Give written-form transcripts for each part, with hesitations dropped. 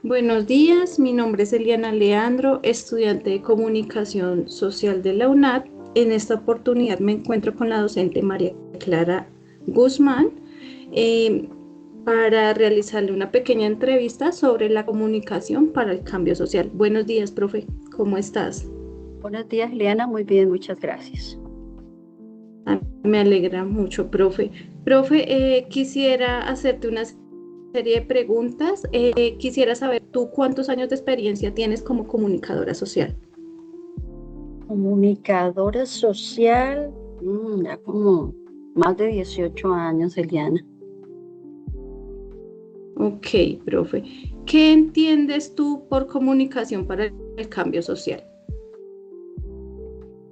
Buenos días, mi nombre es Eliana Leandro, estudiante de Comunicación Social de la UNAD. En esta oportunidad me encuentro con la docente María Clara Guzmán eh, para realizarle una pequeña entrevista sobre la comunicación para el cambio social. Buenos días, profe, ¿cómo estás? Buenos días, Liana. Muy bien, muchas gracias. Me alegra mucho, profe. Profe, quisiera hacerte una serie de preguntas. Quisiera saber tú cuántos años de experiencia tienes como comunicadora social. Comunicadora social, ya como más de 18 años, Eliana. Ok, profe. ¿Qué entiendes tú por comunicación para el cambio social?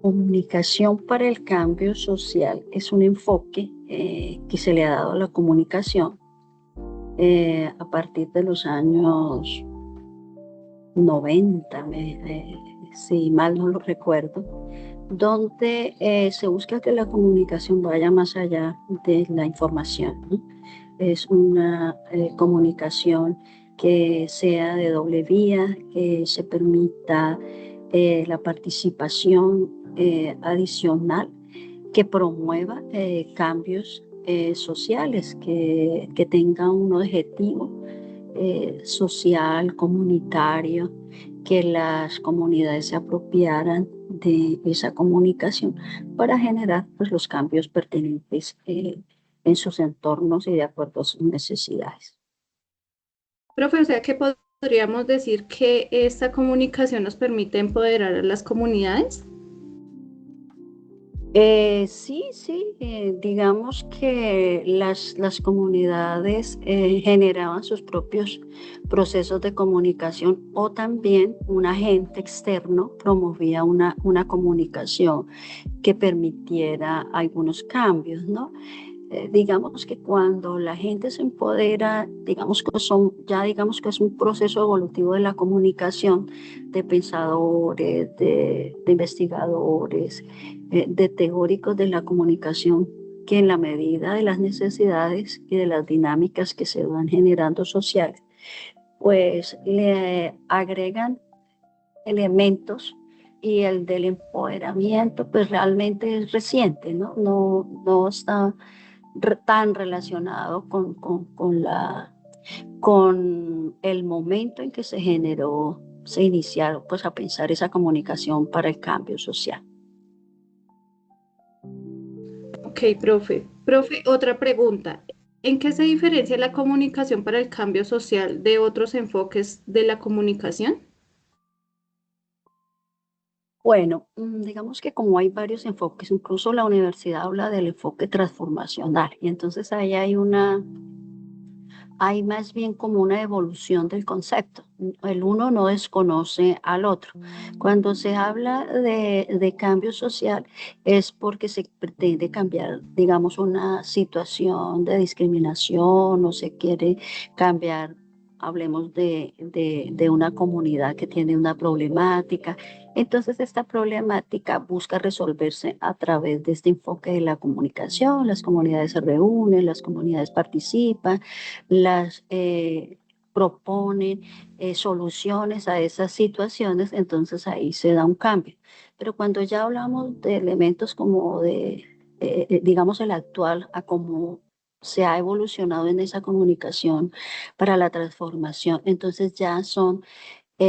Comunicación para el cambio social es un enfoque que se le ha dado a la comunicación a partir de los años 90, si mal no lo recuerdo, donde se busca que la comunicación vaya más allá de la información, ¿no? Es una comunicación que sea de doble vía, que se permita la participación adicional, que promueva cambios sociales, que tenga un objetivo social, comunitario, que las comunidades se apropiaran de esa comunicación para generar pues, los cambios pertinentes en sus entornos y de acuerdo a sus necesidades. Profe, o sea que podríamos decir que esta comunicación nos permite empoderar a las comunidades. Sí, digamos que las comunidades generaban sus propios procesos de comunicación o también un agente externo promovía una comunicación que permitiera algunos cambios, ¿no? Digamos que cuando la gente se empodera, digamos que es un proceso evolutivo de la comunicación, de pensadores, de investigadores, de teóricos de la comunicación, que en la medida de las necesidades y de las dinámicas que se van generando sociales, pues le agregan elementos y el del empoderamiento, pues realmente es reciente, ¿no? No está tan relacionado con el momento en que se generó, se iniciaron pues a pensar esa comunicación para el cambio social. Ok, profe. Profe, otra pregunta. ¿En qué se diferencia la comunicación para el cambio social de otros enfoques de la comunicación? Bueno, digamos que como hay varios enfoques, incluso la universidad habla del enfoque transformacional y entonces ahí hay más bien como una evolución del concepto. El uno no desconoce al otro. Cuando se habla de cambio social es porque se pretende cambiar, digamos, una situación de discriminación o se quiere cambiar. Hablemos de una comunidad que tiene una problemática. Entonces, esta problemática busca resolverse a través de este enfoque de la comunicación. Las comunidades se reúnen, las comunidades participan, las proponen soluciones a esas situaciones, entonces ahí se da un cambio. Pero cuando ya hablamos de elementos como digamos, el actual, a cómo se ha evolucionado en esa comunicación para la transformación, entonces ya son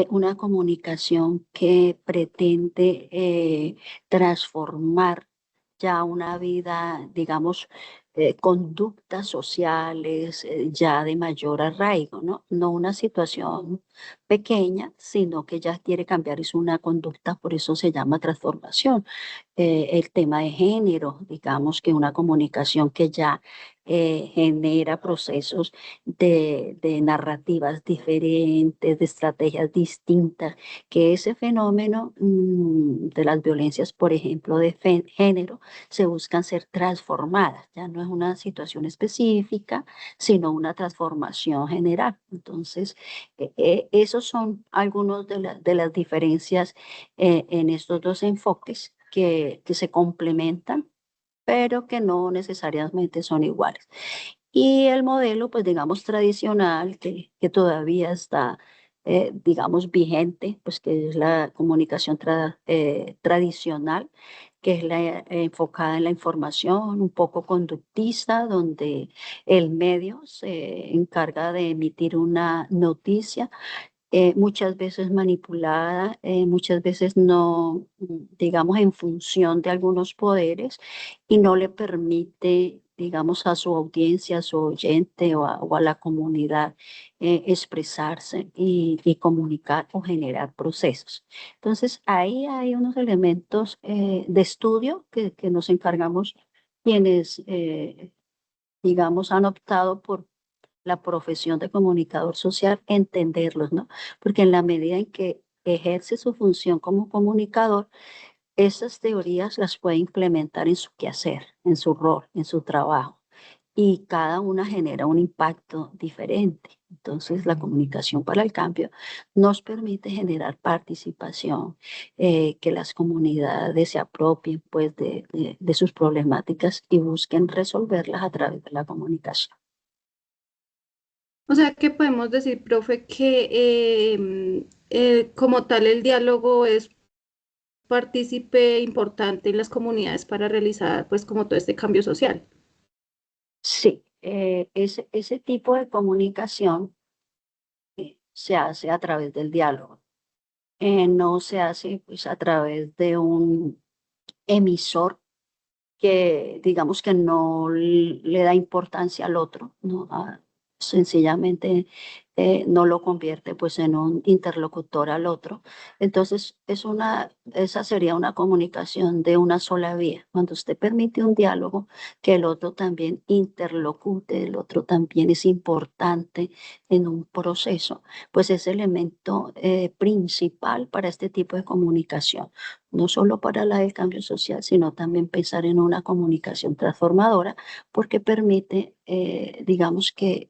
una comunicación que pretende transformar ya una vida, digamos, conductas sociales ya de mayor arraigo, ¿no? No una situación pequeña, sino que ya quiere cambiar, es una conducta, por eso se llama transformación. El tema de género, digamos que una comunicación que ya genera procesos de narrativas diferentes, de estrategias distintas, que ese fenómeno de las violencias, por ejemplo, de género, se buscan ser transformadas. Ya no es una situación específica, sino una transformación general. Entonces, esos son algunos de las diferencias en estos dos enfoques que se complementan, pero que no necesariamente son iguales. Y el modelo, pues digamos, tradicional, que todavía está digamos, vigente, pues que es la comunicación tradicional, que es la enfocada en la información, un poco conductista, donde el medio se encarga de emitir una noticia, muchas veces manipulada, muchas veces no, digamos, en función de algunos poderes y no le permite, digamos, a su audiencia, a su oyente o a la comunidad expresarse y comunicar o generar procesos. Entonces, ahí hay unos elementos de estudio que nos encargamos quienes, digamos, han optado por la profesión de comunicador social, entenderlos, ¿no? Porque en la medida en que ejerce su función como comunicador, esas teorías las puede implementar en su quehacer, en su rol, en su trabajo. Y cada una genera un impacto diferente. Entonces, la comunicación para el cambio nos permite generar participación, que las comunidades se apropien pues, de sus problemáticas y busquen resolverlas a través de la comunicación. O sea, que podemos decir, profe, que como tal el diálogo es partícipe importante en las comunidades para realizar, pues, como todo este cambio social. Sí, ese tipo de comunicación se hace a través del diálogo. No se hace pues, a través de un emisor que digamos que no le da importancia al otro, ¿no? Sencillamente no lo convierte pues en un interlocutor al otro. Entonces esa sería una comunicación de una sola vía. Cuando usted permite un diálogo, que el otro también interlocute, el otro también es importante en un proceso, pues es elemento principal para este tipo de comunicación, no solo para la del cambio social, sino también pensar en una comunicación transformadora, porque permite, digamos que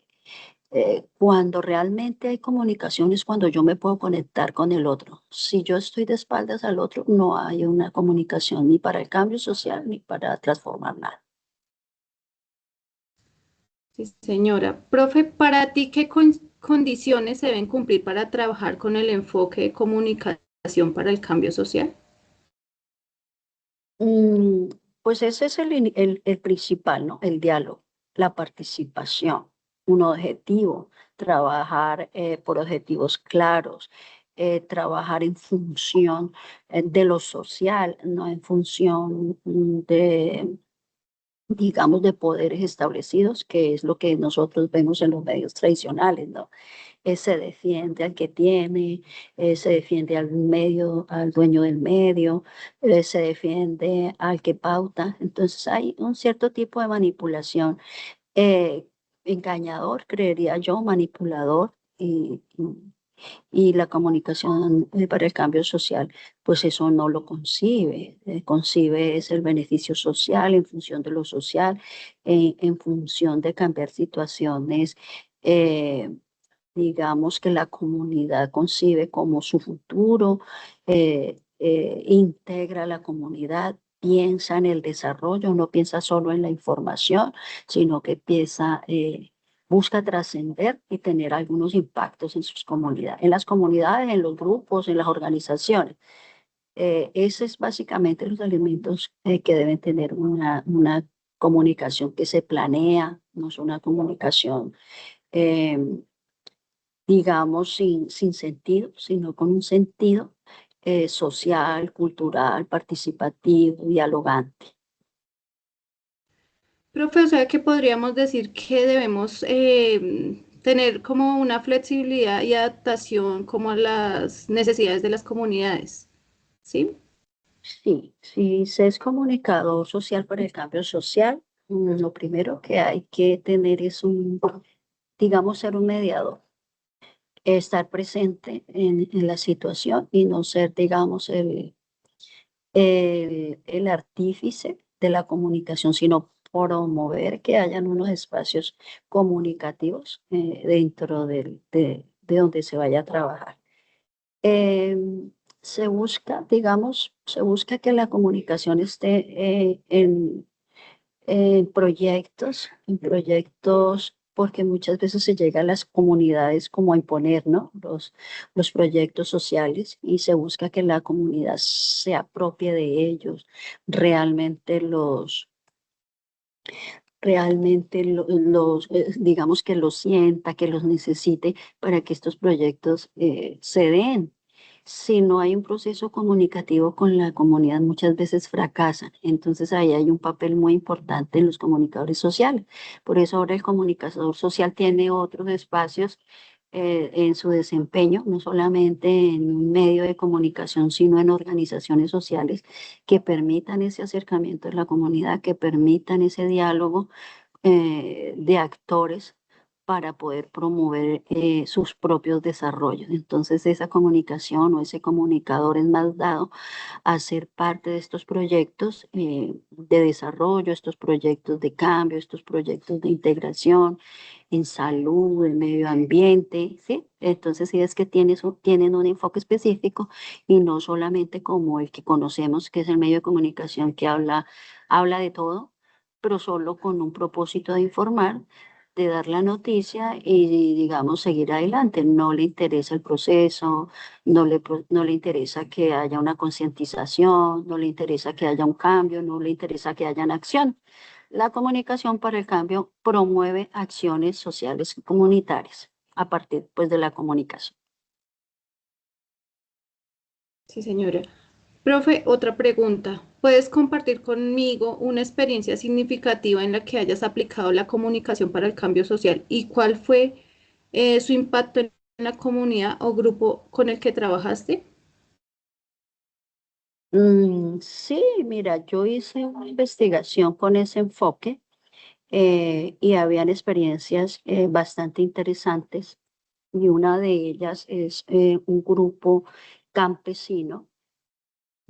cuando realmente hay comunicación es cuando yo me puedo conectar con el otro. Si yo estoy de espaldas al otro, no hay una comunicación ni para el cambio social ni para transformar nada. Sí, señora. Profe, para ti, ¿qué condiciones se deben cumplir para trabajar con el enfoque de comunicación para el cambio social? Mm, pues ese es el principal, ¿no? El diálogo, la participación, un objetivo, trabajar por objetivos claros, trabajar en función de lo social, no en función de, digamos, de poderes establecidos, que es lo que nosotros vemos en los medios tradicionales, ¿no? Se defiende al que tiene, se defiende al medio, al dueño del medio, se defiende al que pauta. Entonces hay un cierto tipo de manipulación, eh, engañador, creería yo, manipulador. Y la comunicación para el cambio social, pues eso no lo concibe. Concibe es el beneficio social en función de lo social, en función de cambiar situaciones eh, digamos, que la comunidad concibe como su futuro, integra a la comunidad, piensa en el desarrollo, no piensa solo en la información, sino que piensa, busca trascender y tener algunos impactos en sus comunidades, en las comunidades, en los grupos, en las organizaciones. Ese es básicamente los elementos que deben tener una comunicación que se planea, no es una comunicación eh, digamos, sin sentido, sino con un sentido social, cultural, participativo, dialogante. Profe, o sea, que podríamos decir que debemos tener como una flexibilidad y adaptación como a las necesidades de las comunidades, ¿sí? Sí, si se es comunicador social para el cambio social, lo primero que hay que tener es digamos, ser un mediador, estar presente en la situación y no ser, digamos, el artífice de la comunicación, sino promover que hayan unos espacios comunicativos dentro de donde se vaya a trabajar. Eh, Se busca, digamos, se busca que la comunicación esté en proyectos porque muchas veces se llega a las comunidades como a imponer, ¿no? Los proyectos sociales y se busca que la comunidad se apropie de ellos, realmente digamos que los sienta, que los necesite para que estos proyectos se den. Si no hay un proceso comunicativo con la comunidad, muchas veces fracasan. Entonces ahí hay un papel muy importante en los comunicadores sociales. Por eso ahora el comunicador social tiene otros espacios en su desempeño, no solamente en un medio de comunicación, sino en organizaciones sociales que permitan ese acercamiento de la comunidad, que permitan ese diálogo de actores para poder promover sus propios desarrollos. Entonces, esa comunicación o ese comunicador es más dado a ser parte de estos proyectos de desarrollo, estos proyectos de cambio, estos proyectos de integración en salud, en medio ambiente, ¿sí? Entonces, sí es que tienen un enfoque específico y no solamente como el que conocemos, que es el medio de comunicación que habla de todo, pero solo con un propósito de informar, de dar la noticia y, digamos, seguir adelante. No le interesa el proceso, no le interesa que haya una concientización, no le interesa que haya un cambio, no le interesa que haya una acción. La comunicación para el cambio promueve acciones sociales y comunitarias a partir, pues, de la comunicación. Sí, señora. Profe, otra pregunta. ¿Puedes compartir conmigo una experiencia significativa en la que hayas aplicado la comunicación para el cambio social y cuál fue su impacto en la comunidad o grupo con el que trabajaste? Sí, mira, yo hice una investigación con ese enfoque y habían experiencias bastante interesantes y una de ellas es un grupo campesino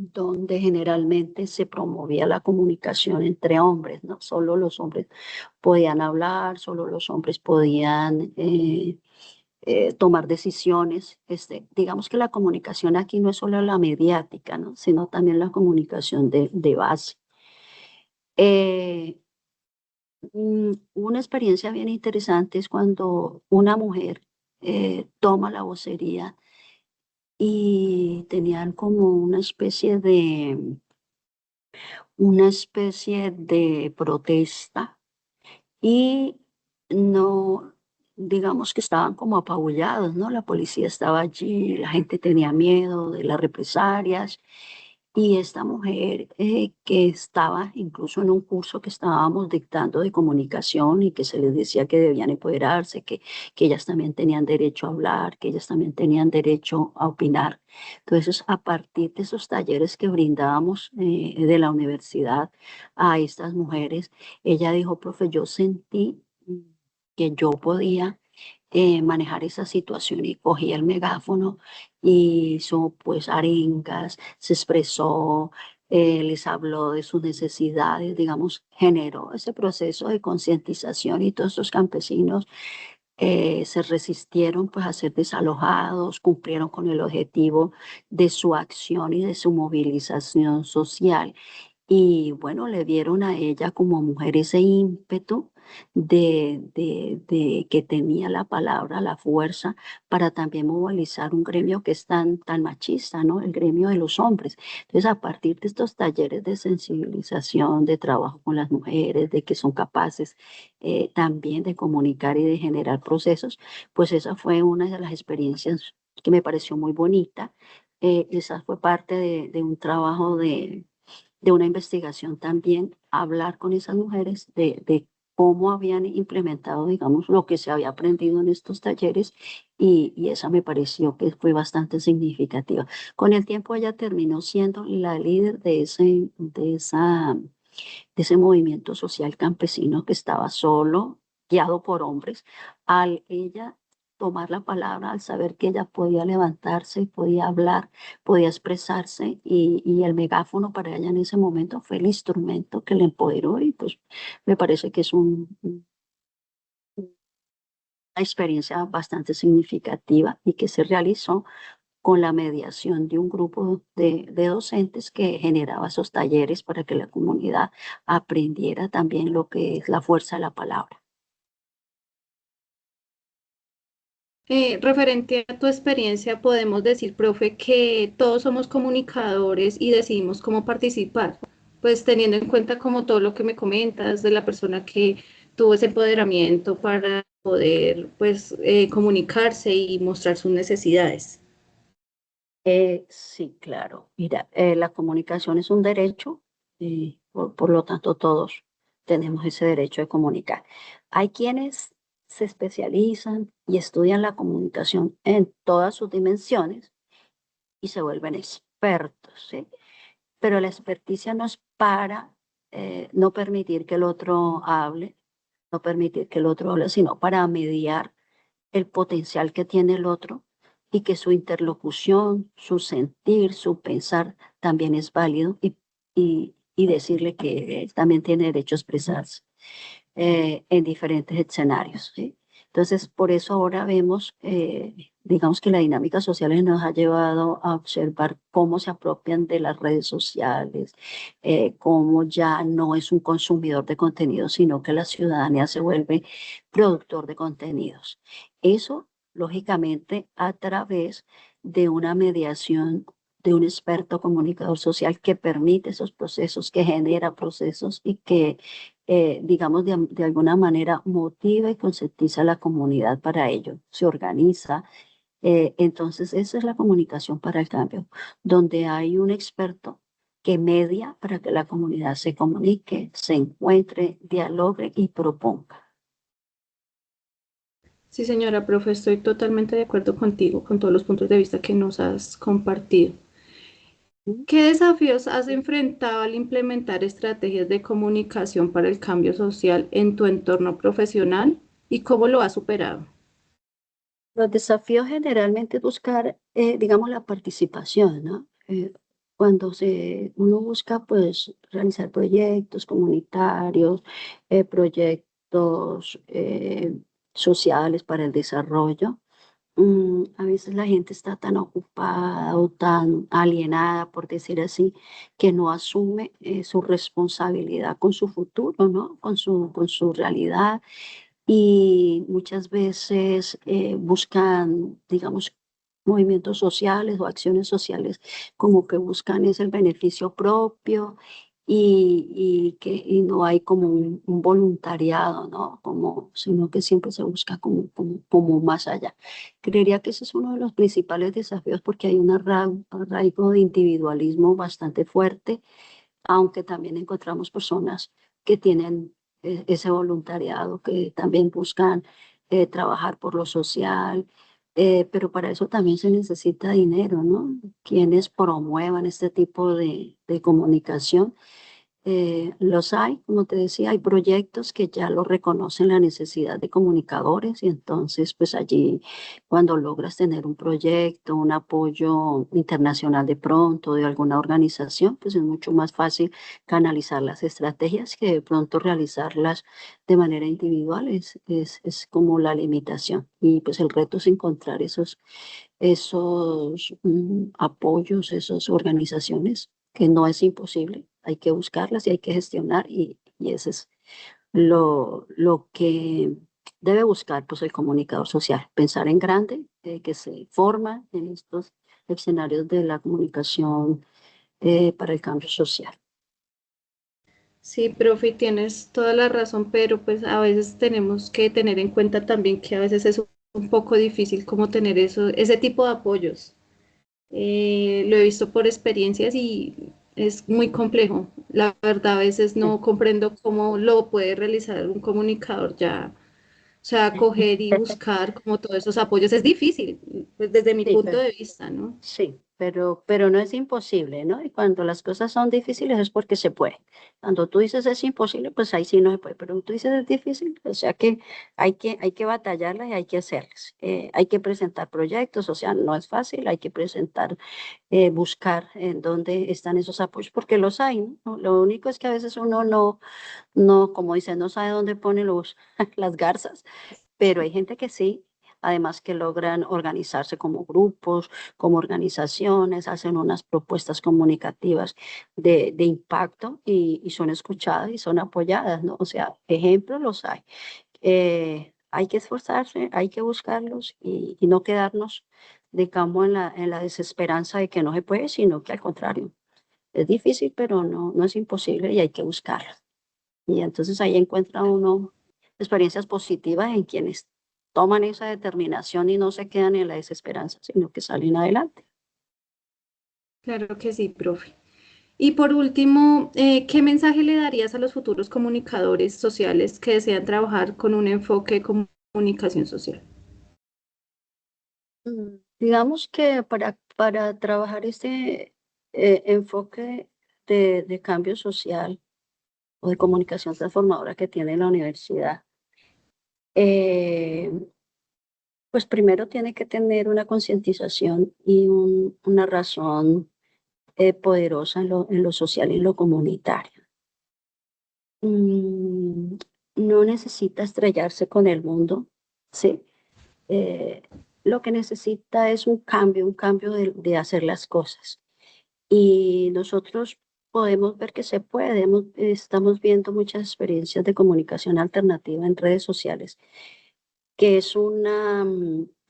donde generalmente se promovía la comunicación entre hombres, ¿no? Solo los hombres podían hablar, solo los hombres podían tomar decisiones. Digamos que la comunicación aquí no es solo la mediática, ¿no? Sino también la comunicación de base. Eh, una experiencia bien interesante es cuando una mujer toma la vocería y tenían como una especie de protesta y no, digamos que estaban como apabullados, ¿no? La policía estaba allí, la gente tenía miedo de las represalias y esta mujer que estaba incluso en un curso que estábamos dictando de comunicación y que se les decía que debían empoderarse, que ellas también tenían derecho a hablar, que ellas también tenían derecho a opinar. Entonces, a partir de esos talleres que brindábamos de la universidad a estas mujeres, ella dijo, profe, yo sentí que yo podía manejar esa situación y cogí el megáfono y hizo pues arengas, se expresó, les habló de sus necesidades, digamos, generó ese proceso de concientización y todos estos campesinos se resistieron pues a ser desalojados, cumplieron con el objetivo de su acción y de su movilización social. Y bueno, le dieron a ella como mujer ese ímpetu de que tenía la palabra, la fuerza para también movilizar un gremio que es tan machista, ¿no? El gremio de los hombres. Entonces, a partir de estos talleres de sensibilización, de trabajo con las mujeres, de que son capaces también de comunicar y de generar procesos, pues esa fue una de las experiencias que me pareció muy bonita. Esa fue parte de un trabajo de una investigación también, hablar con esas mujeres de cómo habían implementado, digamos, lo que se había aprendido en estos talleres y esa me pareció que fue bastante significativa. Con el tiempo ella terminó siendo la líder de ese movimiento social campesino que estaba solo, guiado por hombres. Al ella tomar la palabra, al saber que ella podía levantarse, podía hablar, podía expresarse y el megáfono para ella en ese momento fue el instrumento que le empoderó y pues me parece que es una experiencia bastante significativa y que se realizó con la mediación de un grupo de docentes que generaba esos talleres para que la comunidad aprendiera también lo que es la fuerza de la palabra. Referente a tu experiencia, podemos decir, profe, que todos somos comunicadores y decidimos cómo participar, pues teniendo en cuenta como todo lo que me comentas de la persona que tuvo ese empoderamiento para poder, pues, comunicarse y mostrar sus necesidades. Sí, claro. Mira, la comunicación es un derecho y por lo tanto todos tenemos ese derecho de comunicar. Hay quienes se especializan y estudian la comunicación en todas sus dimensiones y se vuelven expertos, ¿sí? Pero la experticia no es para no permitir que el otro hable, no permitir que el otro hable, sino para mediar el potencial que tiene el otro y que su interlocución, su sentir, su pensar también es válido y decirle que él también tiene derecho a expresarse en diferentes escenarios, ¿sí? Entonces, por eso ahora vemos, digamos que la dinámica social nos ha llevado a observar cómo se apropian de las redes sociales, cómo ya no es un consumidor de contenidos, sino que la ciudadanía se vuelve productor de contenidos. Eso, lógicamente, a través de una mediación de un experto comunicador social que permite esos procesos, que genera procesos y que digamos, de alguna manera motiva y concientiza a la comunidad para ello, se organiza. Entonces, esa es la comunicación para el cambio, donde hay un experto que media para que la comunidad se comunique, se encuentre, dialogue y proponga. Sí, señora profe, estoy totalmente de acuerdo contigo, con todos los puntos de vista que nos has compartido. ¿Mm? ¿Qué desafíos has enfrentado al implementar estrategias de comunicación para el cambio social en tu entorno profesional y cómo lo has superado? Los desafíos generalmente es buscar, digamos, la participación, ¿no? Cuando uno busca, pues, realizar proyectos comunitarios, proyectos sociales para el desarrollo, a veces la gente está tan ocupada o tan alienada, por decir así, que no asume su responsabilidad con su futuro, ¿no? Con su realidad y muchas veces buscan, digamos, movimientos sociales o acciones sociales como que buscan es el beneficio propio y no hay como un voluntariado, ¿no? Como, sino que siempre se busca como más allá. Creería que ese es uno de los principales desafíos porque hay un arraigo de individualismo bastante fuerte, aunque también encontramos personas que tienen ese voluntariado, que también buscan trabajar por lo social, pero para eso también se necesita dinero, ¿no? Quienes promuevan este tipo de comunicación los hay, como te decía, hay proyectos que ya lo reconocen la necesidad de comunicadores y entonces pues allí cuando logras tener un proyecto, un apoyo internacional de pronto de alguna organización, pues es mucho más fácil canalizar las estrategias que de pronto realizarlas de manera individual, es como la limitación y pues el reto es encontrar esos apoyos, esas organizaciones, que no es imposible, hay que buscarlas y hay que gestionar y ese es lo que debe buscar pues, el comunicador social, pensar en grande, que se forma en estos escenarios de la comunicación para el cambio social. Sí, profe, tienes toda la razón, pero pues a veces tenemos que tener en cuenta también que a veces es un poco difícil como tener eso, ese tipo de apoyos. Lo he visto por experiencias y es muy complejo. La verdad, a veces Sí. no comprendo cómo lo puede realizar un comunicador ya. O sea, coger y buscar como todos esos apoyos es difícil, pues desde mi Sí, punto de vista, ¿no? sí, pero no es imposible, ¿no? Y cuando las cosas son difíciles es porque se puede. Cuando tú dices es imposible, pues ahí sí no se puede. Pero tú dices es difícil, o sea que hay que batallarlas y hay que hacerlas. Hay que presentar proyectos, o sea, no es fácil, hay que presentar, buscar en dónde están esos apoyos, porque los hay, ¿no? Lo único es que a veces uno no, como dicen, no sabe dónde pone las garzas, pero hay gente que sí, además que logran organizarse como grupos, como organizaciones, hacen unas propuestas comunicativas de impacto y son escuchadas y son apoyadas, ¿no? O sea, ejemplos los hay. hay que esforzarse, hay que buscarlos y no quedarnos, digamos, en la desesperanza de que no se puede, sino que al contrario, es difícil, pero no es imposible y hay que buscarlo. Y entonces ahí encuentra uno experiencias positivas en quienes toman esa determinación y no se quedan en la desesperanza, sino que salen adelante. Claro que sí, profe. Y por último, ¿qué mensaje le darías a los futuros comunicadores sociales que desean trabajar con un enfoque de comunicación social? Digamos que para trabajar este enfoque de cambio social o de comunicación transformadora que tiene la universidad, eh, pues primero tiene que tener una concientización y una razón poderosa en lo social y en lo comunitario. Mm, no necesita estrellarse con el mundo, ¿sí? Eh, lo que necesita es un cambio de hacer las cosas. Y nosotros podemos ver que se puede. Estamos viendo muchas experiencias de comunicación alternativa en redes sociales, que es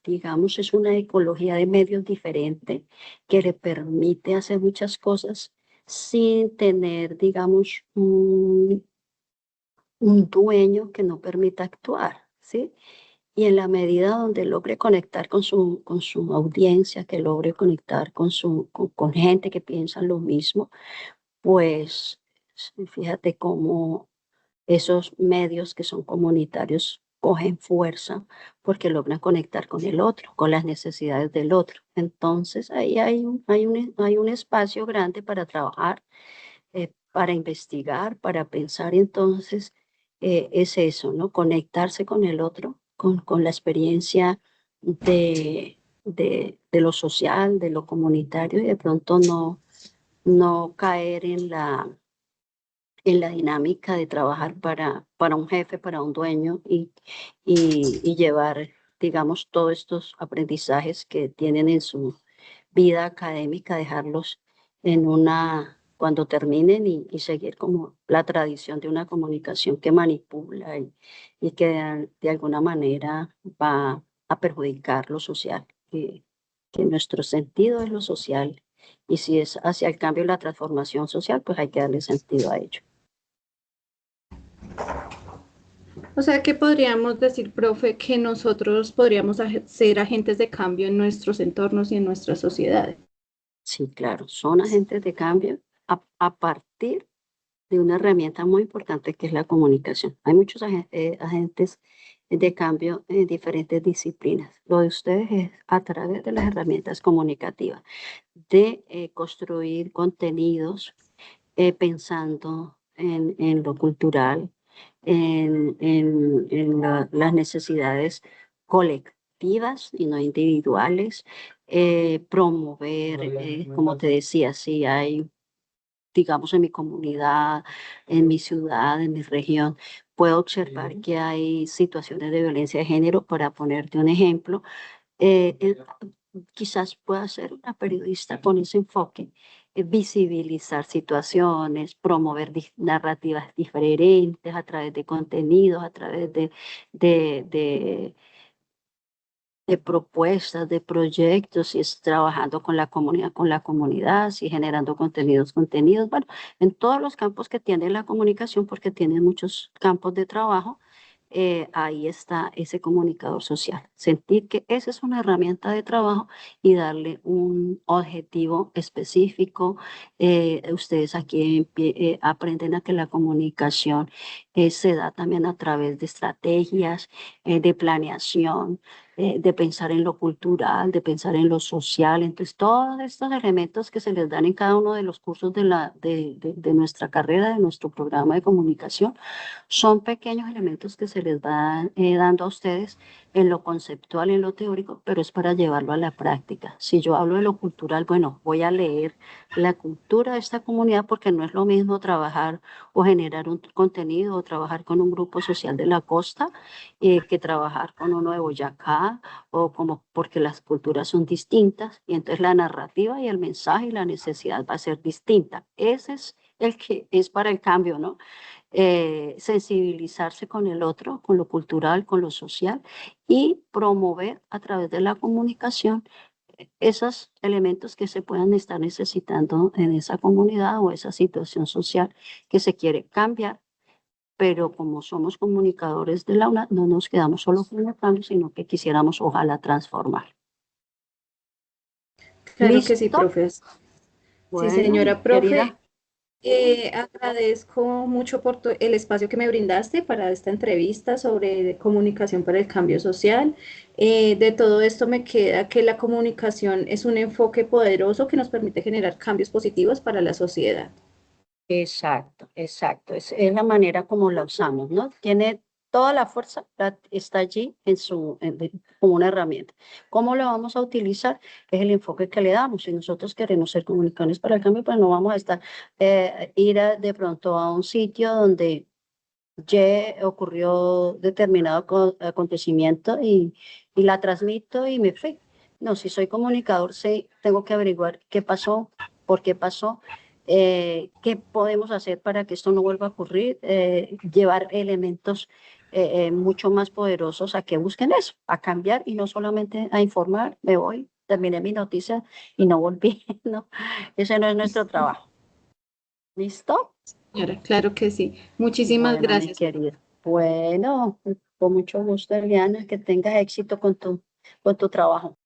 digamos, es una ecología de medios diferente que le permite hacer muchas cosas sin tener, digamos, un dueño que no permita actuar, ¿sí? Y en la medida donde logre conectar con su audiencia, que logre conectar con gente que piensa lo mismo, pues fíjate cómo esos medios que son comunitarios cogen fuerza porque logran conectar con el otro, con las necesidades del otro. Entonces ahí hay un espacio grande para trabajar, para investigar, para pensar. Y entonces es eso, ¿no? Conectarse con el otro, con la experiencia de lo social, de lo comunitario, y de pronto no caer en la dinámica de trabajar para un jefe, para un dueño y llevar, digamos, todos estos aprendizajes que tienen en su vida académica, dejarlos en cuando terminen y seguir como la tradición de una comunicación que manipula y que de alguna manera va a perjudicar lo social, que nuestro sentido es lo social. Y si es hacia el cambio y la transformación social, pues hay que darle sentido a ello. O sea, que podríamos decir, profe, que nosotros podríamos ser agentes de cambio en nuestros entornos y en nuestras sociedades. Sí, claro, son agentes de cambio a partir de una herramienta muy importante que es la comunicación. Hay muchos agentes de cambio en diferentes disciplinas. Lo de ustedes es a través de las herramientas comunicativas, de construir contenidos pensando en lo cultural, las necesidades colectivas y no individuales, promover, como te decía, si hay, digamos, en mi comunidad, en mi ciudad, en mi región, puedo observar que hay situaciones de violencia de género, para ponerte un ejemplo. eh, eh, Quizás pueda ser una periodista con ese enfoque, visibilizar situaciones, promover narrativas diferentes a través de contenidos, a través de, de propuestas, de proyectos, si es trabajando con la comunidad, si generando contenidos, bueno, en todos los campos que tiene la comunicación, porque tiene muchos campos de trabajo. Ahí está ese comunicador social. Sentir que esa es una herramienta de trabajo y darle un objetivo específico. Ustedes aquí aprenden a que la comunicación se da también a través de estrategias, de planeación, de pensar en lo cultural, de pensar en lo social. Entonces, todos estos elementos que se les dan en cada uno de los cursos de nuestra carrera, de nuestro programa de comunicación, son pequeños elementos que se les van dando a ustedes en lo conceptual, en lo teórico, pero es para llevarlo a la práctica. Si yo hablo de lo cultural, bueno, voy a leer la cultura de esta comunidad, porque no es lo mismo trabajar o generar un contenido o trabajar con un grupo social de la costa que trabajar con uno de Boyacá, o como, porque las culturas son distintas y entonces la narrativa y el mensaje y la necesidad va a ser distinta. Ese es el que es para el cambio, ¿no? Sensibilizarse con el otro, con lo cultural, con lo social y promover a través de la comunicación esos elementos que se puedan estar necesitando en esa comunidad o esa situación social que se quiere cambiar. Pero como somos comunicadores de la UNAD, no nos quedamos solo con el cambio, sino que quisiéramos ojalá transformar. Claro que sí, ¿Listo? profe. Sí, Bueno, señora profe, querida. agradezco mucho por el espacio que me brindaste para esta entrevista sobre comunicación para el cambio social. De todo esto me queda que la comunicación es un enfoque poderoso que nos permite generar cambios positivos para la sociedad. Exacto, exacto. Es la manera como la usamos, ¿no? Tiene toda la fuerza, está allí como una herramienta. ¿Cómo la vamos a utilizar? Es el enfoque que le damos. Si nosotros queremos ser comunicadores para el cambio, pues no vamos a estar, de pronto a un sitio donde ya ocurrió determinado acontecimiento y la transmito y me fui. No, si soy comunicador, sí, tengo que averiguar qué pasó, por qué pasó, qué podemos hacer para que esto no vuelva a ocurrir, llevar elementos mucho más poderosos a que busquen eso, a cambiar y no solamente a informar, me voy, terminé mi noticia y no volví, no, ese no es nuestro trabajo. ¿Listo? Señora, claro que sí. Muchísimas Bueno, mi gracias. querida. Bueno, con mucho gusto, Eliana, que tengas éxito con tu trabajo.